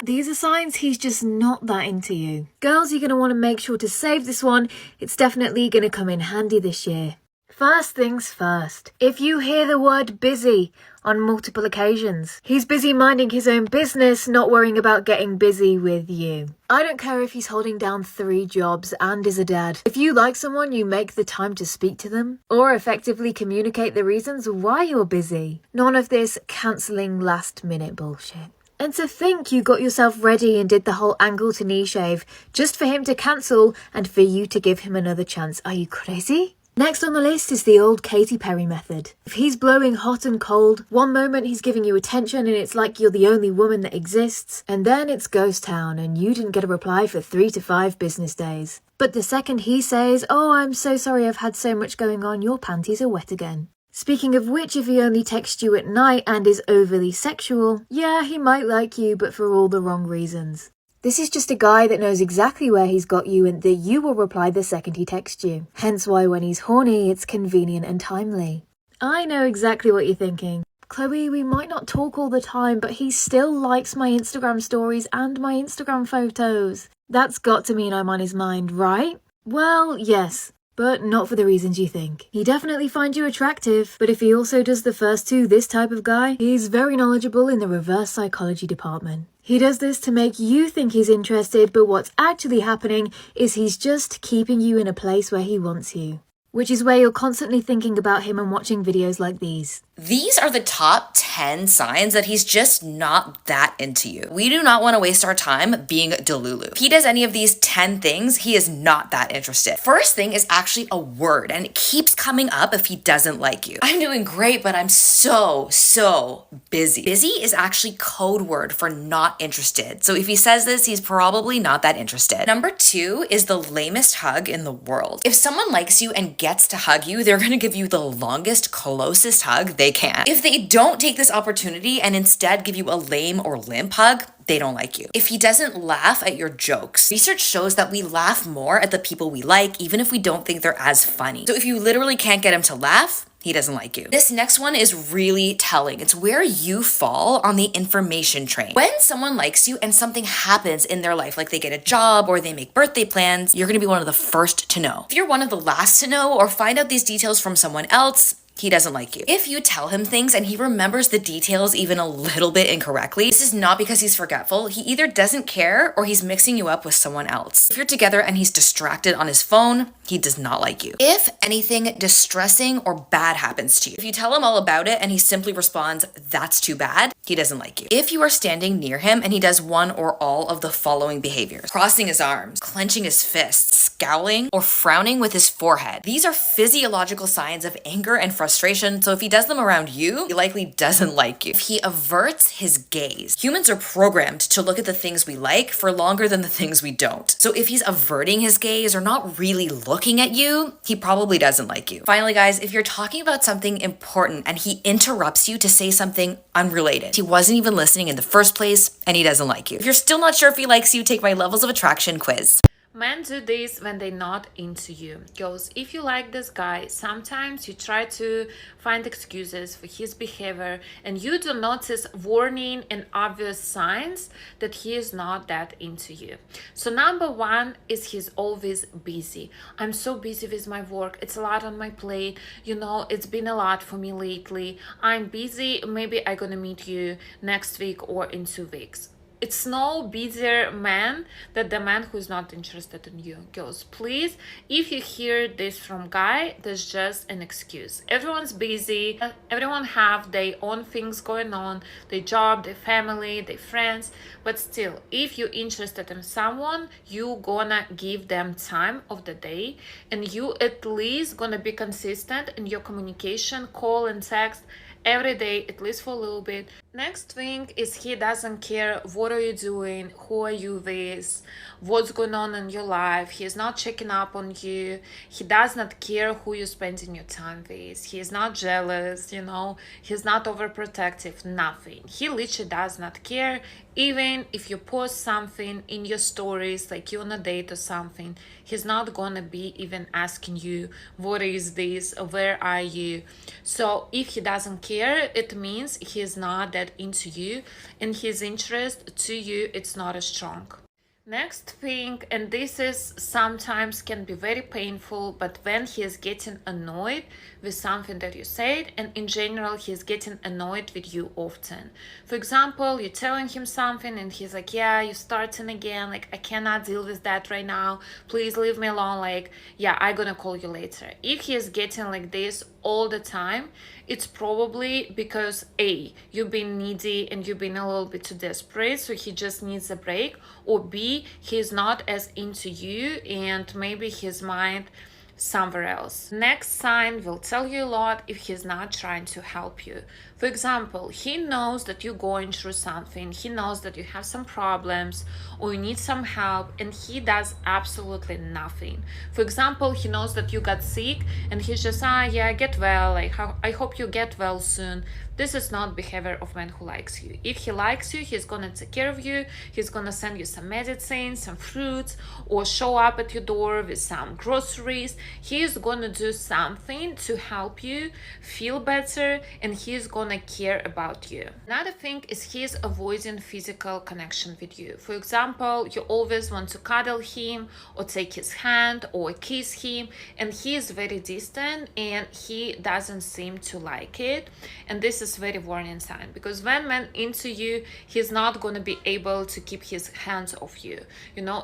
these are signs he's just not that into you. Girls, you're going to want to make sure to save this one. It's definitely going to come in handy this year. First things first, if you hear the word busy on multiple occasions, he's busy minding his own business, not worrying about getting busy with you. I don't care if he's holding down 3 jobs and is a dad. If you like someone, you make the time to speak to them or effectively communicate the reasons why you're busy. None of this cancelling last minute bullshit. And to think you got yourself ready and did the whole ankle to knee shave just for him to cancel and for you to give him another chance. Are you crazy? Next on the list is the old Katy Perry method. If he's blowing hot and cold, one moment he's giving you attention and it's like you're the only woman that exists, and then it's ghost town and you didn't get a reply for 3 to 5 business days. But the second he says, "Oh, I'm so sorry, I've had so much going on," your panties are wet again. Speaking of which, if he only texts you at night and is overly sexual, yeah, he might like you, but for all the wrong reasons. This is just a guy that knows exactly where he's got you and that you will reply the second he texts you. Hence why when he's horny, it's convenient and timely. I know exactly what you're thinking. Chloe, we might not talk all the time, but he still likes my Instagram stories and my Instagram photos. That's got to mean I'm on his mind, right? Well, yes. But not for the reasons you think. He definitely finds you attractive, but if he also does the first 2, this type of guy, he's very knowledgeable in the reverse psychology department. He does this to make you think he's interested, but what's actually happening is he's just keeping you in a place where he wants you. Which is where you're constantly thinking about him and watching videos like these. These are the top 10 signs that he's just not that into you. We do not want to waste our time being Delulu. If he does any of these 10 things, he is not that interested. First thing is actually a word, and it keeps coming up if he doesn't like you. I'm doing great, but I'm so busy. Busy is actually code word for not interested. So if he says this, he's probably not that interested. Number 2 is the lamest hug in the world. If someone likes you and gets to hug you, they're going to give you the longest, closest hug they can. If they don't take this opportunity and instead give you a lame or limp hug, they don't like you. If he doesn't laugh at your jokes, research shows that we laugh more at the people we like, even if we don't think they're as funny. So if you literally can't get him to laugh, he doesn't like you. This next one is really telling. It's where you fall on the information train. When someone likes you and something happens in their life, like they get a job or they make birthday plans, you're gonna be one of the first to know. If you're one of the last to know or find out these details from someone else, he doesn't like you. If you tell him things and he remembers the details even a little bit incorrectly, this is not because he's forgetful. He either doesn't care or he's mixing you up with someone else. If you're together and he's distracted on his phone, he does not like you. If anything distressing or bad happens to you, if you tell him all about it and he simply responds, "That's too bad," he doesn't like you. If you are standing near him and he does one or all of the following behaviors: crossing his arms, clenching his fists, scowling, or frowning with his forehead, these are physiological signs of anger and frustration, so if he does them around you, he likely doesn't like you. If he averts his gaze, humans are programmed to look at the things we like for longer than the things we don't. So if he's averting his gaze or not really looking at you, he probably doesn't like you. Finally, guys, if you're talking about something important and he interrupts you to say something unrelated, he wasn't even listening in the first place and he doesn't like you. If you're still not sure if he likes you, take my levels of attraction quiz. Men do this when they're not into you. Girls, if you like this guy, sometimes you try to find excuses for his behavior and you do notice warning and obvious signs that he is not that into you. So number 1 is he's always busy. "I'm so busy with my work. It's a lot on my plate. You know, it's been a lot for me lately. I'm busy. Maybe I'm gonna meet you next week or in 2 weeks." It's no busier man than the man who's not interested in you. Girls, please, if you hear this from guy, that's just an excuse. Everyone's busy. Everyone have their own things going on, their job, their family, their friends. But still, if you're interested in someone, you gonna give them time of the day, and you at least gonna be consistent in your communication, call and text every day, at least for a little bit. Next thing is he doesn't care what are you doing, who are you with, what's going on in your life. He is not checking up on you. He does not care who you're spending your time with. He is not jealous, you know. He's not overprotective, nothing. He literally does not care. Even if you post something in your stories, like you're on a date or something, he's not gonna be even asking you, what is this, where are you? So if he doesn't care, care, it means he's not that into you, and his interest to you, it's not as strong. Next thing, and this is sometimes can be very painful, but when he is getting annoyed with something that you said, and in general he is getting annoyed with you often. For example, you're telling him something and he's like, yeah, you're starting again, like I cannot deal with that right now, please leave me alone, like yeah, I'm gonna call you later. If he is getting like this all the time, it's probably because A, you've been needy and you've been a little bit too desperate, so he just needs a break, or B, he's not as into you and maybe his mind somewhere else. Next sign will tell you a lot if he's not trying to help you. For example, he knows that you're going through something, he knows that you have some problems or you need some help, and he does absolutely nothing. For example, he knows that you got sick and he's just, yeah, get well, I hope you get well soon. This is not behavior of man who likes you. If he likes you, he's gonna take care of you, he's gonna send you some medicine, some fruits, or show up at your door with some groceries. He is gonna do something to help you feel better, and he's gonna care about you. Another thing is he's avoiding physical connection with you. For example, you always want to cuddle him or take his hand or kiss him, and he is very distant and he doesn't seem to like it. And this is very warning sign, because when man into you, he's not going to be able to keep his hands off you,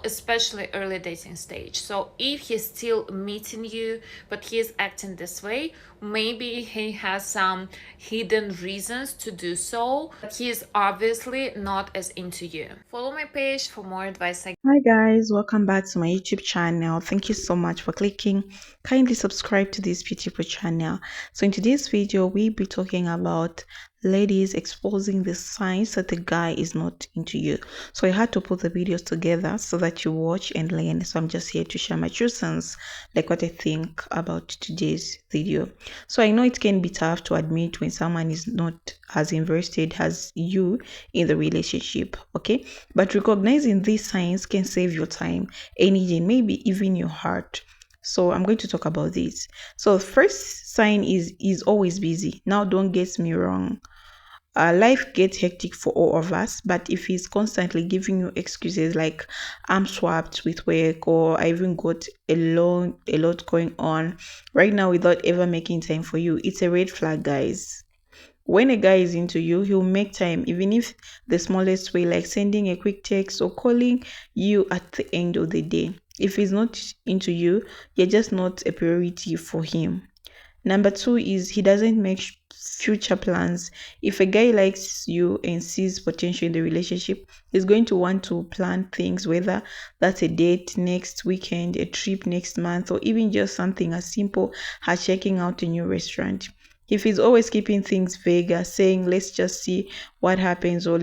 especially early dating stage. So if he's still meeting you but he's acting this way, maybe he has some hidden reasons to do so, but he is obviously not as into you. Follow my page for more advice. Hi guys, welcome back to my YouTube channel. Thank you so much for clicking. Kindly subscribe to this beautiful channel. So in today's video, we'll be talking about ladies exposing the signs that the guy is not into you. So I had to put the videos together so that you watch and learn. So I'm just here to share my true sense, like what I think about today's video. So I know it can be tough to admit when someone is not as invested as you in the relationship, okay? But recognizing these signs can save your time, energy, and maybe even your heart. So I'm going to talk about this. So first sign is always busy. Now don't get me wrong. Life gets hectic for all of us, but if he's constantly giving you excuses like I'm swamped with work, or I even got a lot going on right now without ever making time for you, it's a red flag, guys. When a guy is into you, he'll make time, even if the smallest way, like sending a quick text or calling you at the end of the day. If he's not into you, you're just not a priority for him. Number two is he doesn't make future plans. If a guy likes you and sees potential in the relationship, he's going to want to plan things, whether that's a date next weekend, a trip next month, or even just something as simple as checking out a new restaurant. If he's always keeping things vague, saying let's just see what happens, or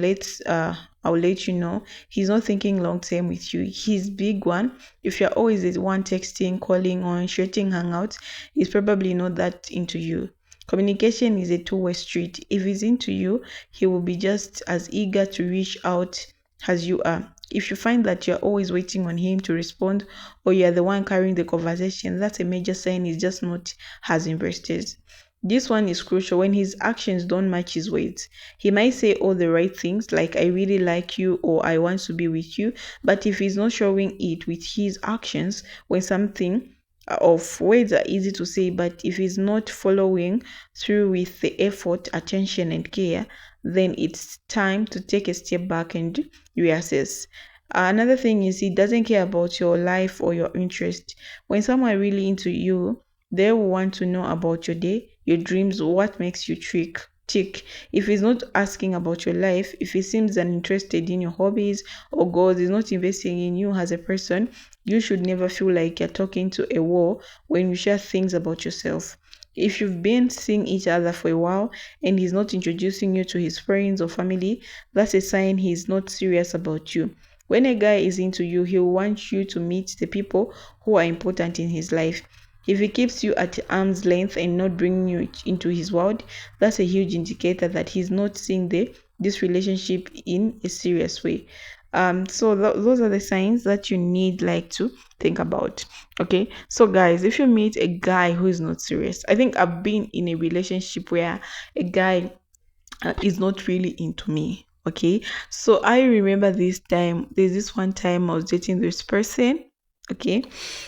I'll let you know, he's not thinking long term with you. His big one, if you're always the one texting, calling, or shooting hangouts, he's probably not that into you. Communication is a two-way street. If he's into you, he will be just as eager to reach out as you are. If you find that you're always waiting on him to respond, or you're the one carrying the conversation, that's a major sign he's just not as invested. This one is crucial when his actions don't match his words. He might say all the right things like I really like you or I want to be with you, but if he's not showing it with his actions, when something of words are easy to say, but if he's not following through with the effort, attention, and care, then it's time to take a step back and reassess. Another thing is he doesn't care about your life or your interest. When someone really into you, they will want to know about your day, your dreams, what makes you tick. If he's not asking about your life, if he seems uninterested in your hobbies or goals, he's not investing in you as a person, you should never feel like you're talking to a wall when you share things about yourself. If you've been seeing each other for a while and he's not introducing you to his friends or family, that's a sign he's not serious about you. When a guy is into you, he'll want you to meet the people who are important in his life. If he keeps you at arm's length and not bringing you into his world, that's a huge indicator that he's not seeing this relationship in a serious way. So those are the signs that you need like to think about. Okay, so guys, if you meet a guy who is not serious, I think I've been in a relationship where a guy is not really into me. Okay, so I remember there's this one time I was dating this person. Okay,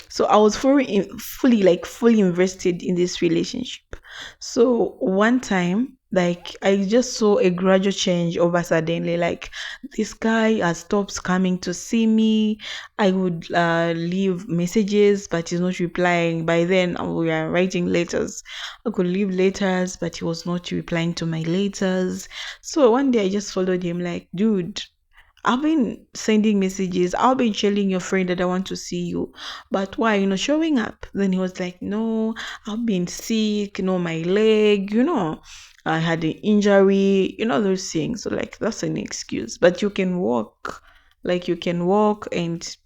so I was fully invested in this relationship. So one time, like, I just saw a gradual change over suddenly. Like, this guy has stopped coming to see me. I would leave messages, but he's not replying. By then, we are writing letters. I could leave letters, but he was not replying to my letters. So one day I just followed him, like, dude, I've been sending messages. I've been telling your friend that I want to see you, but why are you not showing up? Then he was like, no, I've been sick, my leg, I had an injury, those things. So, like, that's an excuse, but you can walk, and,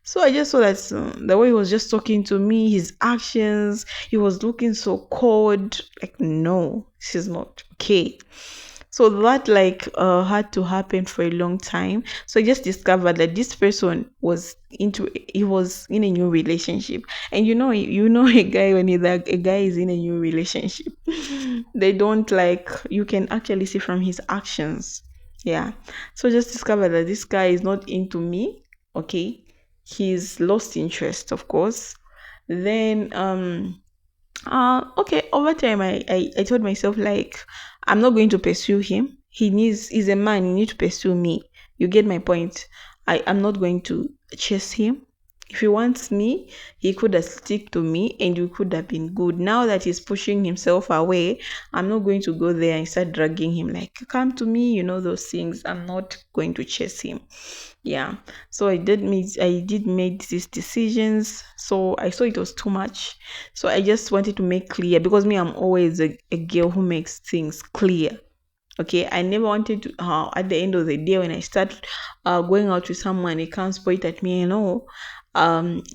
So I just saw that the way he was just talking to me, his actions, he was looking so cold. Like, no, this is not okay. So that had to happen for a long time. So I just discovered that this person was in a new relationship. And a guy, when a guy is in a new relationship, they don't you can actually see from his actions. Yeah. So just discovered that this guy is not into me. Okay. He's lost interest, of course. Then okay, over time I told myself, like, I'm not going to pursue him. He's a man, he needs to pursue me. You get my point. I'm not going to chase him. If he wants me, he could have stick to me and you could have been good. Now that he's pushing himself away, I'm not going to go there and start dragging him, like, come to me, those things. I'm not going to chase him. Yeah. So I did make these decisions. So I saw it was too much. So I just wanted to make clear, because me, I'm always a girl who makes things clear. Okay, I never wanted to, at the end of the day, when I start going out with someone, it can't point at me,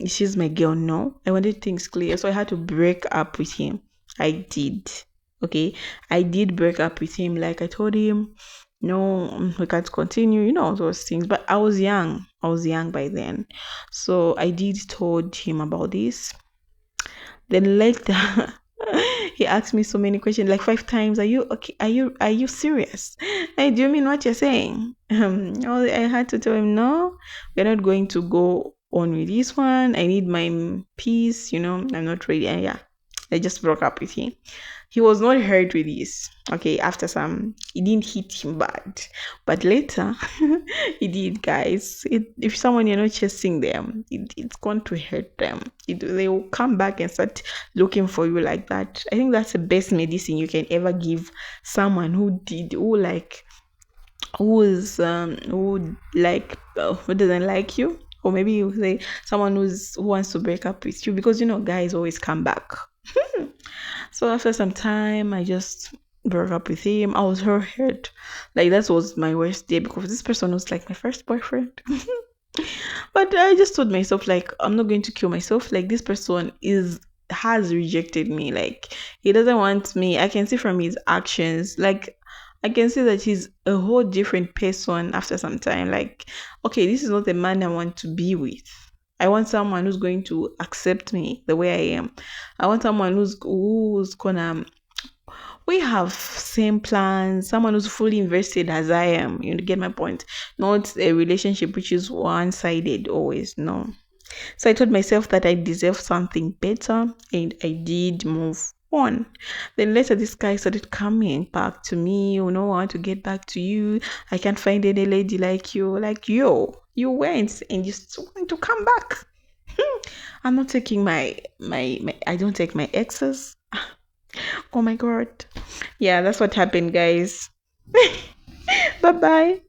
she's my girl. No, I wanted things clear. So I had to break up with him. I did. Okay, I did break up with him. Like, I told him, no, we can't continue, those things. But I was young by then. So I did told him about this. Then later, he asked me so many questions, like 5 times. Are you okay? Are you serious? Hey, do you mean what you're saying? I had to tell him, no, we're not going to go on with this one. I need my peace. I'm not ready. And yeah, I just broke up with him. He was not hurt with this. Okay, after it didn't hit him bad, but later it did, guys. If someone you're not chasing them, it's going to hurt them. They will come back and start looking for you like that. I think that's the best medicine you can ever give someone who doesn't like you, or maybe you say someone who wants to break up with you, because guys always come back. So after some time, I just broke up with him. I was hurt. Like, that was my worst day, because this person was like my first boyfriend. But I just told myself, like, I'm not going to kill myself. Like, this person has rejected me. Like, he doesn't want me. I can see from his actions. Like, I can see that he's a whole different person after some time. Like, okay, this is not the man I want to be with. I want someone who's going to accept me the way I am. I want someone who's gonna, we have same plans, someone who's fully invested as I am. You get my point? Not a relationship which is one-sided always. No. So I told myself that I deserve something better, and I did move on. Then later, this guy started coming back to me. I want to get back to you. I can't find any lady like you. Like, yo, you went and you still want to come back. I'm not taking my I don't take my exes. Oh my god. Yeah, that's what happened, guys. Bye bye.